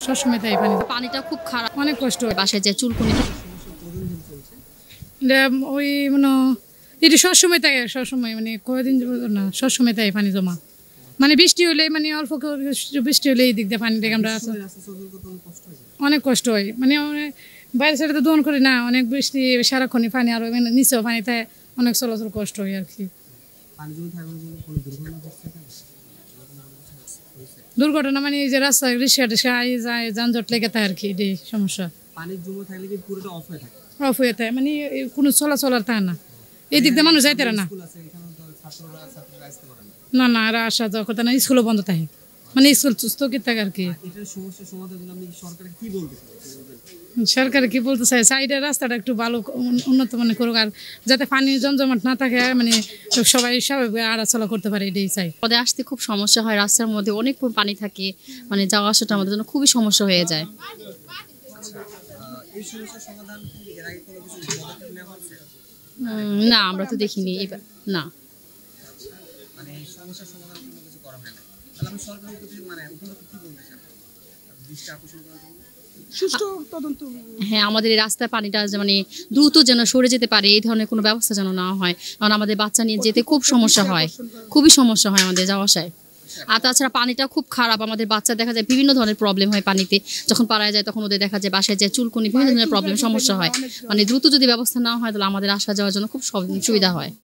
সবসময় তাই পানি, পানিটা খুব খারাপ, অনেক কষ্ট হয়। বাসায় যে চুলকুনি এটা ওই মানে এটি সবসময় তাই, সবসময় মানে কয়দিন না, সবসময় তাই পানি জমা। মানে বৃষ্টি হলে মানে অল্প বৃষ্টি হলে এই দিক দিয়ে পানি থেকে আমরা অনেক কষ্ট হয়। মানে বাইরে সাইডে তো দোন করি না, অনেক বৃষ্টি সারাক্ষণই পানি, আর নিচেও পানি তাই অনেক চলাচল কষ্ট হয় আর কি। দুর্ঘটনা মানে এই যে রাস্তায় রিক্সা টিক্সা যায়, যানজট লেগে থাকে আর কি, এটাই সমস্যা। অফ হয়ে থাকে, মানে কোনো চলাচল আর থাকে না, এই দিক দিয়ে মানুষ যাইতে না। না না, আর আসা যাওয়া করতে না, স্কুলও বন্ধ থাকে, মানে স্কুল স্থগিত থাকে আর কি। সরকার কি বলতে চাই, সাইডের রাস্তাটা একটু ভালো উন্নত মানে করুক, আর যাতে পানি জমজমাট না থাকে, মানে সবাই স্বাভাবিক আড়াচলা করতে পারে, এটাই চাই। পদে আসতে খুব সমস্যা হয়, রাস্তার মধ্যে অনেক পানি থাকে, মানে যাওয়া আসাটা আমাদের জন্য খুবই সমস্যা হয়ে যায়। না, আমরা তো দেখিনি এবার, না। হ্যাঁ, আমাদের এই রাস্তায় পানিটা মানে দ্রুত যেন সরে যেতে পারে, এই ধরনের কোনো ব্যবস্থা যেন না হয়, কারণ আমাদের বাচ্চা নিয়ে যেতে খুব সমস্যা হয়, খুবই সমস্যা হয় আমাদের যাওয়া আসায়। আর তাছাড়া পানিটা খুব খারাপ, আমাদের বাচ্চা দেখা যায় বিভিন্ন ধরনের প্রবলেম হয় পানিতে, যখন পাড়ায় যায় তখন ওদের দেখা যায় বাসায় যায় চুলকুনি, বিভিন্ন ধরনের প্রবলেম সমস্যা হয়। মানে দ্রুত যদি ব্যবস্থা না হয় তাহলে আমাদের আসা যাওয়ার জন্য খুব সুবিধা হয়।